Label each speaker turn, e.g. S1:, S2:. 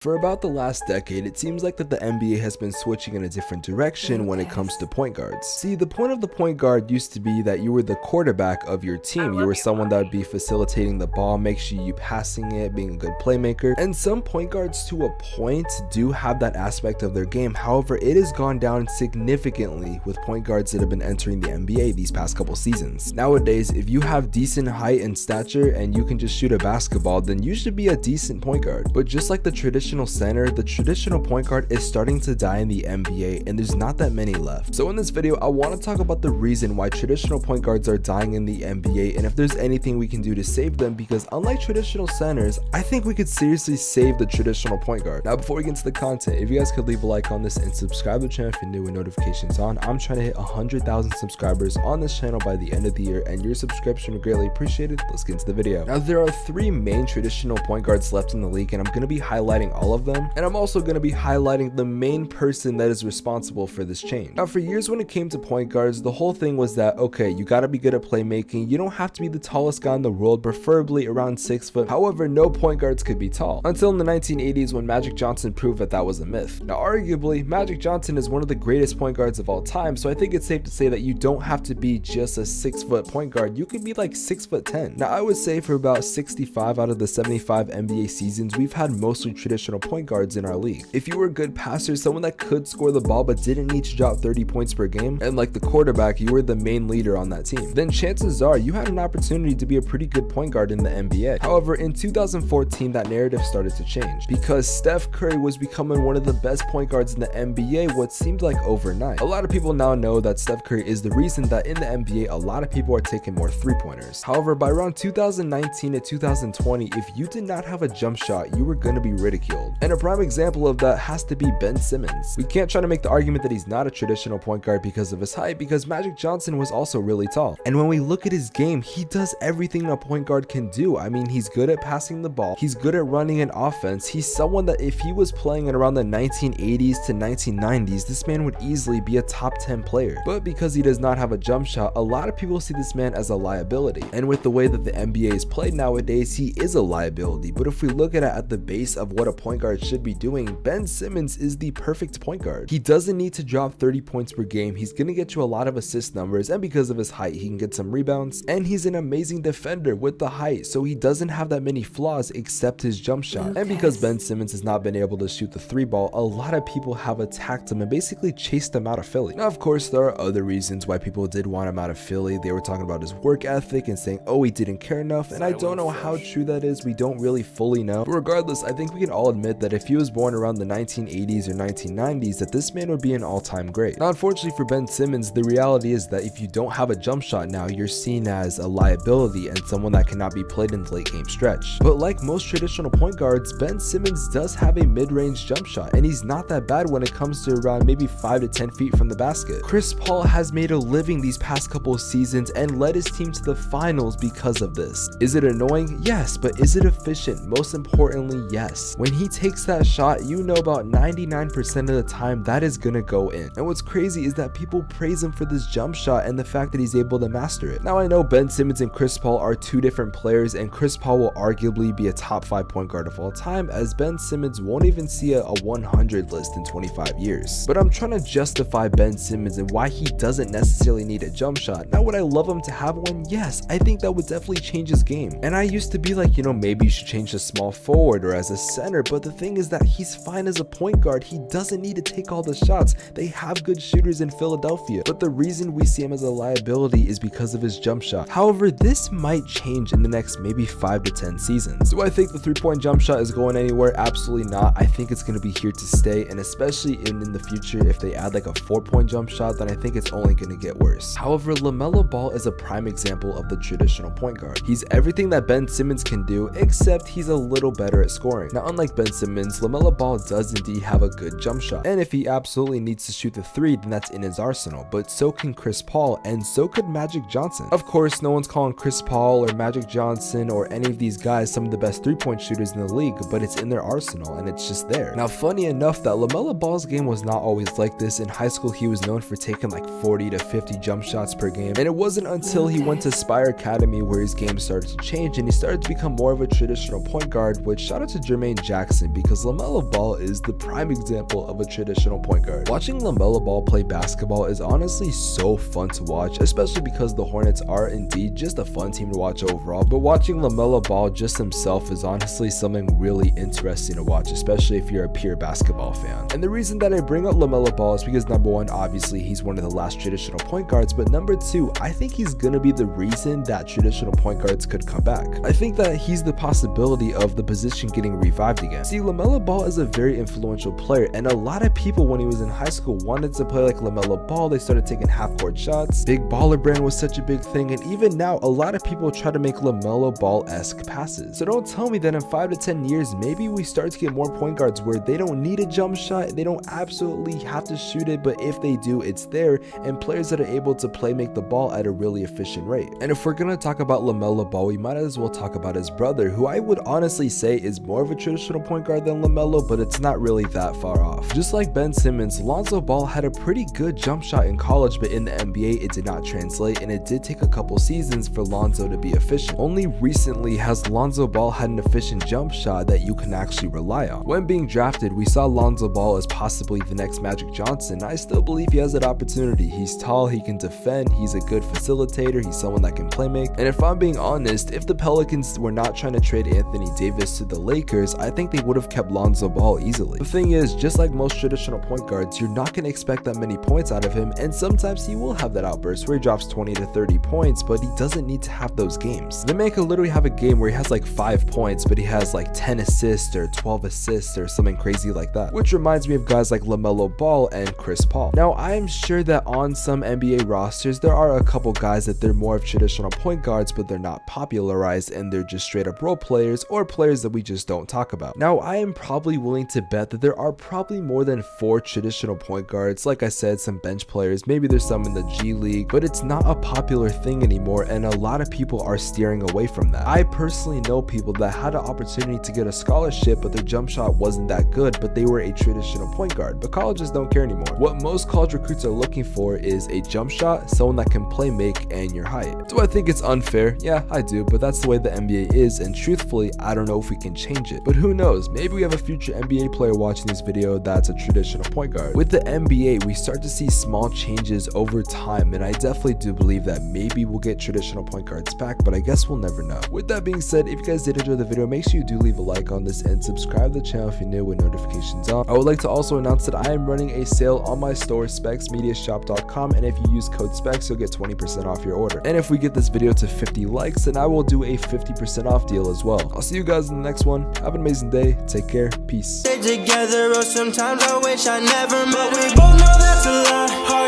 S1: For about the last decade, it seems like that the NBA has been switching in a different direction when it comes to point guards. See, the point of the point guard used to be that you were the quarterback of your team. You were someone that would be facilitating the ball, make sure you passing it, being a good playmaker. And some point guards to a point do have that aspect of their game. However, it has gone down significantly with point guards that have been entering the NBA these past couple seasons. Nowadays, if you have decent height and stature and you can just shoot a basketball, then you should be a decent point guard. But just like the traditional center, the traditional point guard is starting to die in the NBA, and there's not that many left. So in this video, I want to talk about the reason why traditional point guards are dying in the NBA and if there's anything we can do to save them, because unlike traditional centers, I think we could seriously save the traditional point guard. Now, before we get into the content, if you guys could leave a like on this and subscribe to the channel if you're new and notifications on. I'm trying to hit 100,000 subscribers on this channel by the end of the year, and your subscription would greatly appreciated. Let's get into the video. Now, there are three main traditional point guards left in the league, and I'm going to be highlighting all of them, and I'm also going to be highlighting the main person that is responsible for this change. Now, for years when it came to point guards, the whole thing was that, okay, you got to be good at playmaking, you don't have to be the tallest guy in the world, preferably around 6 foot. However, no point guards could be tall until in the 1980s when Magic Johnson proved that that was a myth. Now, arguably, Magic Johnson is one of the greatest point guards of all time, so I think it's safe to say that you don't have to be just a 6 foot point guard, you could be like 6'10". Now, I would say for about 65 out of the 75 NBA seasons, we've had mostly traditional point guards in our league. If you were a good passer, someone that could score the ball but didn't need to drop 30 points per game, and like the quarterback, you were the main leader on that team, then chances are you had an opportunity to be a pretty good point guard in the NBA. However, in 2014, that narrative started to change because Steph Curry was becoming one of the best point guards in the NBA what seemed like overnight. A lot of people now know that Steph Curry is the reason that in the NBA a lot of people are taking more three-pointers. However, by around 2019 to 2020, if you did not have a jump shot, you were going to be ridiculed. And a prime example of that has to be Ben Simmons. We can't try to make the argument that he's not a traditional point guard because of his height, because Magic Johnson was also really tall. And when we look at his game, he does everything a point guard can do. I mean, he's good at passing the ball, he's good at running an offense, he's someone that if he was playing in around the 1980s to 1990s, this man would easily be a top 10 player. But because he does not have a jump shot, a lot of people see this man as a liability. And with the way that the NBA is played nowadays, he is a liability. But if we look at it at the base of what a point guard should be doing, Ben Simmons is the perfect point guard. He doesn't need to drop 30 points per game, he's gonna get you a lot of assist numbers, and because of his height, he can get some rebounds, and he's an amazing defender with the height, so he doesn't have that many flaws except his jump shot. And because Ben Simmons has not been able to shoot the 3-ball, a lot of people have attacked him and basically chased him out of Philly. Now, of course, there are other reasons why people did want him out of Philly. They were talking about his work ethic and saying, oh, he didn't care enough, and I don't know how true that is. We don't really fully know. But regardless, I think we can all admit that if he was born around the 1980s or 1990s, that this man would be an all-time great. Now, unfortunately for Ben Simmons, the reality is that if you don't have a jump shot now, you're seen as a liability and someone that cannot be played in the late game stretch. But like most traditional point guards, Ben Simmons does have a mid-range jump shot, and he's not that bad when it comes to around maybe 5 to 10 feet from the basket. Chris Paul has made a living these past couple of seasons and led his team to the finals because of this. Is it annoying? Yes, but is it efficient? Most importantly, yes. When he takes that shot, you know about 99% of the time that is gonna go in. And what's crazy is that people praise him for this jump shot and the fact that he's able to master it. Now, I know Ben Simmons and Chris Paul are two different players, and Chris Paul will arguably be a top 5 point guard of all time, as Ben Simmons won't even see a 100 list in 25 years. But I'm trying to justify Ben Simmons and why he doesn't necessarily need a jump shot. Now, would I love him to have one? Yes, I think that would definitely change his game. And I used to be like, you know, maybe you should change to small forward or as a center, but the thing is that he's fine as a point guard. He doesn't need to take all the shots. They have good shooters in Philadelphia, but the reason we see him as a liability is because of his jump shot. However, this might change in the next maybe 5 to 10 seasons. Do I think the 3-point jump shot is going anywhere? Absolutely not. I think it's going to be here to stay, and especially in the future, if they add like a 4-point jump shot, then I think it's only going to get worse. However, LaMelo Ball is a prime example of the traditional point guard. He's everything that Ben Simmons can do, except he's a little better at scoring. Now, unlike Ben Simmons, LaMelo Ball does indeed have a good jump shot, and if he absolutely needs to shoot the 3, then that's in his arsenal, but so can Chris Paul, and so could Magic Johnson. Of course, no one's calling Chris Paul or Magic Johnson or any of these guys some of the best 3-point shooters in the league, but it's in their arsenal, and it's just there. Now, funny enough that LaMelo Ball's game was not always like this. In high school, he was known for taking like 40 to 50 jump shots per game, and it wasn't until he went to Spire Academy where his game started to change and he started to become more of a traditional point guard, which shout out to Jermaine Jackson Jackson, because LaMelo Ball is the prime example of a traditional point guard. Watching LaMelo Ball play basketball is honestly so fun to watch, especially because the Hornets are indeed just a fun team to watch overall, but watching LaMelo Ball just himself is honestly something really interesting to watch, especially if you're a pure basketball fan. And the reason that I bring up LaMelo Ball is because number one, obviously he's one of the last traditional point guards, but number two, I think he's gonna be the reason that traditional point guards could come back. I think that he's the possibility of the position getting revived again. See, LaMelo Ball is a very influential player, and a lot of people when he was in high school wanted to play like LaMelo Ball. They started taking half-court shots. Big baller brand was such a big thing, and even now a lot of people try to make LaMelo Ball-esque passes. So don't tell me that in 5 to 10 years maybe we start to get more point guards where they don't need a jump shot, they don't absolutely have to shoot it, but if they do, it's there, and players that are able to make the ball at a really efficient rate. And if we're gonna talk about LaMelo Ball, we might as well talk about his brother, who I would honestly say is more of a traditional point guard than LaMelo, but it's not really that far off. Just like Ben Simmons, Lonzo Ball had a pretty good jump shot in college, but in the NBA it did not translate, and it did take a couple seasons for Lonzo to be efficient. Only recently has Lonzo Ball had an efficient jump shot that you can actually rely on. When being drafted, we saw Lonzo Ball as possibly the next Magic Johnson. I still believe he has that opportunity. He's tall, he can defend, he's a good facilitator, he's someone that can play make. And if I'm being honest, if the Pelicans were not trying to trade Anthony Davis to the Lakers, I think they would have kept Lonzo Ball easily. The thing is, just like most traditional point guards, you're not going to expect that many points out of him, and sometimes he will have that outburst where he drops 20 to 30 points, but he doesn't need to have those games. The man could literally have a game where he has like 5 points, but he has like 10 assists or 12 assists or something crazy like that, which reminds me of guys like LaMelo Ball and Chris Paul. Now, I am sure that on some NBA rosters, there are a couple guys that they're more of traditional point guards, but they're not popularized and they're just straight up role players or players that we just don't talk about. Now, I am probably willing to bet that there are probably more than 4 traditional point guards. Like I said, some bench players, maybe there's some in the G League, but it's not a popular thing anymore, and a lot of people are steering away from that. I personally know people that had an opportunity to get a scholarship, but their jump shot wasn't that good, but they were a traditional point guard. But colleges don't care anymore. What most college recruits are looking for is a jump shot, someone that can play make, and your height. Do I think it's unfair? Yeah, I do, but that's the way the NBA is, and truthfully, I don't know if we can change it. But who knows? Maybe we have a future NBA player watching this video that's a traditional point guard. With the NBA, we start to see small changes over time, and I definitely do believe that maybe we'll get traditional point guards back, but I guess we'll never know. With that being said, if you guys did enjoy the video, make sure you do leave a like on this and subscribe to the channel if you're new with notifications on. I would like to also announce that I am running a sale on my store, SpexMediaShop.com, and if you use code Spex, you'll get 20% off your order. And if we get this video to 50 likes, then I will do a 50% off deal as well. I'll see you guys in the next one. Have an amazing day. Take care. Peace.
S2: Together, or sometimes I wish I never met. We both know that's a lie.